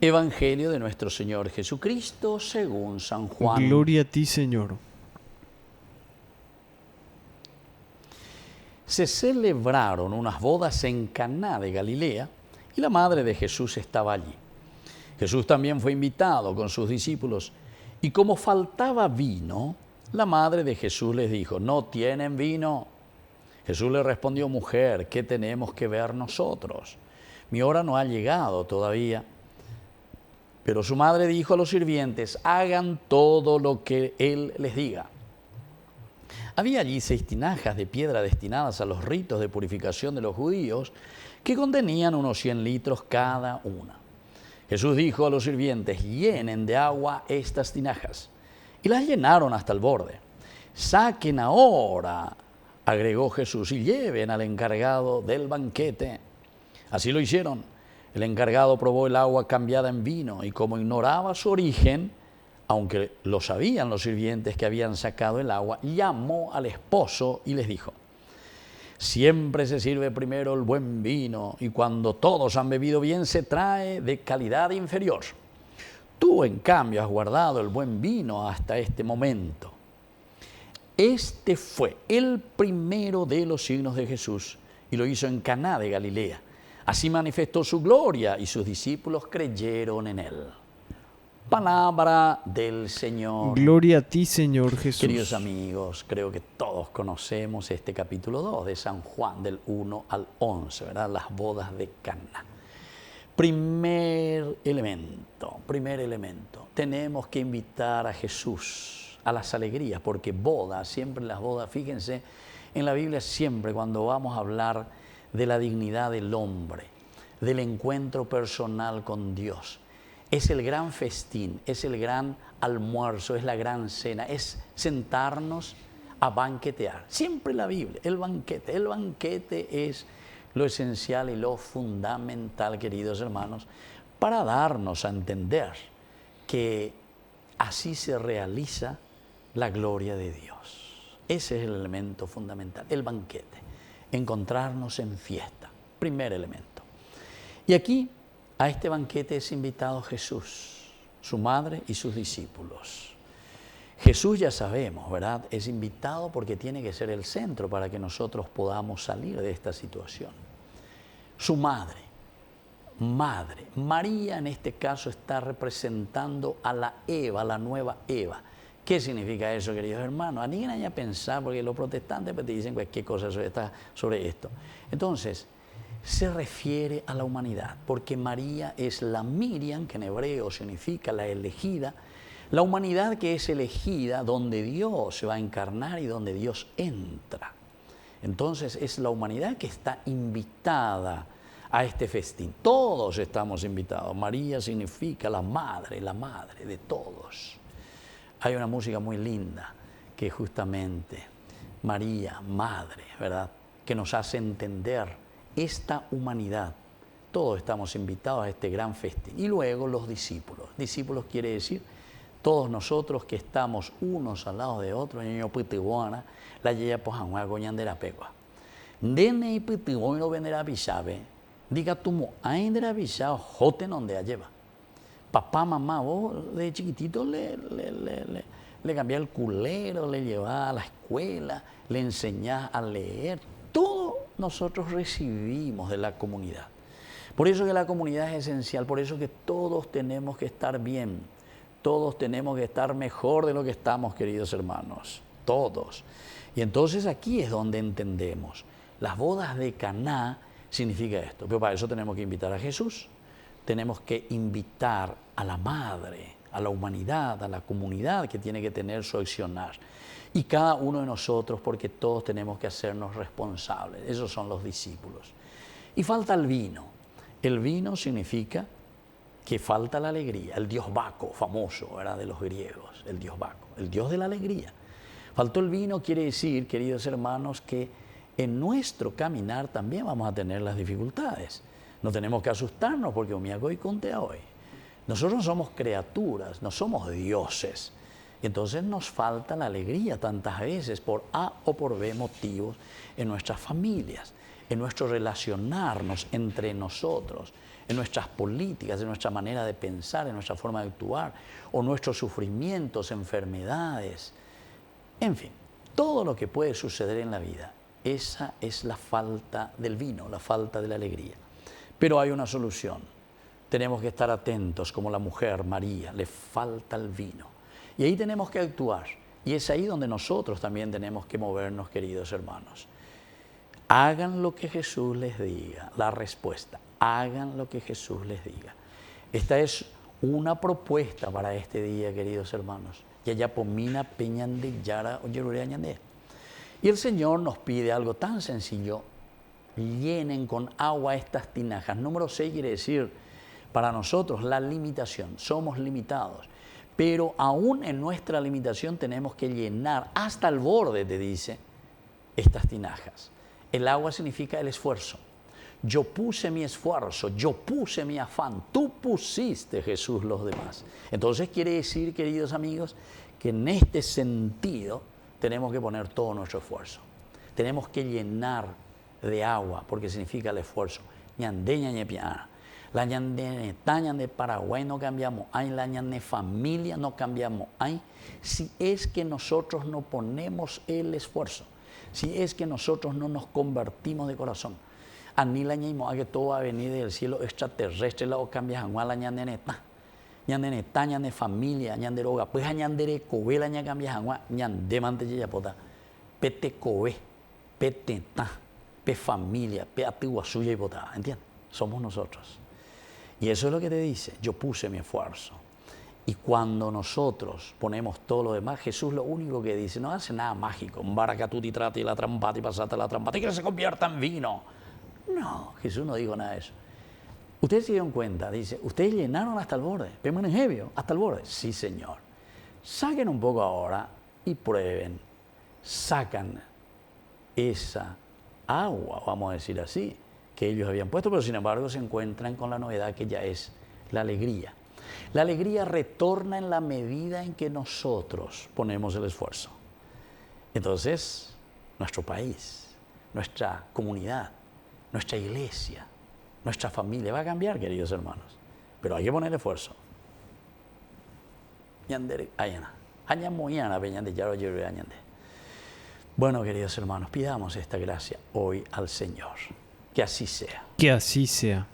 Evangelio de nuestro Señor Jesucristo según San Juan. Gloria a ti, Señor. Se celebraron unas bodas en Caná de Galilea y la madre de Jesús estaba allí. Jesús también fue invitado con sus discípulos y como faltaba vino, la madre de Jesús les dijo: «¿No tienen vino?». Jesús le respondió: «Mujer, ¿qué tenemos que ver nosotros? Mi hora no ha llegado todavía». Pero su madre dijo a los sirvientes: «Hagan todo lo que él les diga». Había allí 6 tinajas de piedra destinadas a los ritos de purificación de los judíos, que contenían unos 100 litros cada una. Jesús dijo a los sirvientes: «Llenen de agua estas tinajas». Y las llenaron hasta el borde. «Saquen ahora», agregó Jesús, «y lleven al encargado del banquete». Así lo hicieron. El encargado probó el agua cambiada en vino y como ignoraba su origen, aunque lo sabían los sirvientes que habían sacado el agua, llamó al esposo y les dijo: «Siempre se sirve primero el buen vino y cuando todos han bebido bien se trae de calidad inferior. Tú, en cambio, has guardado el buen vino hasta este momento». Este fue el primero de los signos de Jesús y lo hizo en Caná de Galilea. Así manifestó su gloria y sus discípulos creyeron en él. Palabra del Señor. Gloria a ti, Señor Jesús. Queridos amigos, creo que todos conocemos este capítulo 2 de San Juan, del 1 al 11, ¿verdad? Las bodas de Caná. Primer elemento. Tenemos que invitar a Jesús a las alegrías, porque bodas, siempre las bodas, fíjense, en la Biblia siempre cuando vamos a hablar de la dignidad del hombre, del encuentro personal con Dios, es el gran festín, es el gran almuerzo, es la gran cena, es sentarnos a banquetear. Siempre la Biblia, el banquete es lo esencial y lo fundamental, queridos hermanos, para darnos a entender que así se realiza la gloria de Dios. Ese es el elemento fundamental, el banquete. Encontrarnos en fiesta, primer elemento. Y aquí a este banquete es invitado Jesús, su madre y sus discípulos. Jesús, ya sabemos, ¿verdad?, es invitado porque tiene que ser el centro para que nosotros podamos salir de esta situación. Su madre, María en este caso está representando a la Eva, la nueva Eva. ¿Qué significa eso, queridos hermanos? A nadie haya pensar, porque los protestantes te dicen cualquier cosa sobre esto. Entonces, se refiere a la humanidad, porque María es la Miriam, que en hebreo significa la elegida, la humanidad que es elegida, donde Dios se va a encarnar y donde Dios entra. Entonces, es la humanidad que está invitada a este festín. Todos estamos invitados. María significa la madre de todos. Hay una música muy linda que justamente María, madre, ¿verdad?, que nos hace entender esta humanidad. Todos estamos invitados a este gran festín. Y luego los discípulos. Discípulos quiere decir todos nosotros que estamos unos al lado de otros. Ño pitiwana, la yeya pojanwa goñandera pegua. Dene y pitiwana vendera bisabe. Diga tumo, aindera bisao, joten donde lleva. Papá, mamá, vos de chiquitito le cambiás el culero, le llevás a la escuela, le enseñás a leer. Todo nosotros recibimos de la comunidad. Por eso que la comunidad es esencial, por eso que todos tenemos que estar bien, todos tenemos que estar mejor de lo que estamos, queridos hermanos, todos. Y entonces aquí es donde entendemos, las bodas de Caná significa esto, pero para eso tenemos que invitar a Jesús. Tenemos que invitar a la madre, a la humanidad, a la comunidad que tiene que tener su accionar. Y cada uno de nosotros, porque todos tenemos que hacernos responsables. Esos son los discípulos. Y falta el vino. El vino significa que falta la alegría. El dios Baco, famoso, ¿verdad?, de los griegos. El dios Baco, el dios de la alegría. Faltó el vino, quiere decir, queridos hermanos, que en nuestro caminar también vamos a tener las dificultades. No tenemos que asustarnos porque hoy. Nosotros no somos criaturas, no somos dioses. Y entonces nos falta la alegría tantas veces por A o por B motivos en nuestras familias, en nuestro relacionarnos entre nosotros, en nuestras políticas, en nuestra manera de pensar, en nuestra forma de actuar, o nuestros sufrimientos, enfermedades, en fin, todo lo que puede suceder en la vida. Esa es la falta del vino, la falta de la alegría. Pero hay una solución. Tenemos que estar atentos como la mujer María, le falta el vino. Y ahí tenemos que actuar. Y es ahí donde nosotros también tenemos que movernos, queridos hermanos. Hagan lo que Jesús les diga. La respuesta, hagan lo que Jesús les diga. Esta es una propuesta para este día, queridos hermanos. Yayapomina peñande yara oyerure añande. Y el Señor nos pide algo tan sencillo. Llenen con agua estas tinajas. Número 6 quiere decir, para nosotros, la limitación. Somos limitados. Pero aún en nuestra limitación tenemos que llenar hasta el borde, te dice, estas tinajas. El agua significa el esfuerzo. Yo puse mi esfuerzo, yo puse mi afán, tú pusiste, Jesús, los demás. Entonces quiere decir, queridos amigos, que en este sentido tenemos que poner todo nuestro esfuerzo. Tenemos que llenar de agua, porque significa el esfuerzo. Ñandé, ñañepiana. La ñande de Paraguay no cambiamos, hay la ñande familia no cambiamos, hay si es que nosotros no ponemos el esfuerzo, si es que nosotros no nos convertimos de corazón. A ni la ñaimo a que todo va a venir del cielo extraterrestre, la o cambias a la ñande neta, ñande familia, ñande roga, pues a ñande de cobe la ña cambias a ñande mante ya pota, pete cobe, pete ta, pe familia, pe atigua suya y pota, ¿entiendes? Somos nosotros. Y eso es lo que te dice, yo puse mi esfuerzo. Y cuando nosotros ponemos todo lo demás, Jesús lo único que dice, no hace nada mágico, baracatuti trate la trampata y pasate la trampata y que se convierta en vino. No, Jesús no dijo nada de eso. Ustedes se dieron cuenta, dice, ustedes llenaron hasta el borde, pemanejebio, hasta el borde. Sí, Señor. Saquen un poco ahora y prueben, sacan esa agua, vamos a decir así, que ellos habían puesto, pero sin embargo se encuentran con la novedad que ya es la alegría. La alegría retorna en la medida en que nosotros ponemos el esfuerzo. Entonces, nuestro país, nuestra comunidad, nuestra iglesia, nuestra familia va a cambiar, queridos hermanos. Pero hay que poner esfuerzo. Bueno, queridos hermanos, pidamos esta gracia hoy al Señor. Que así sea. Que así sea.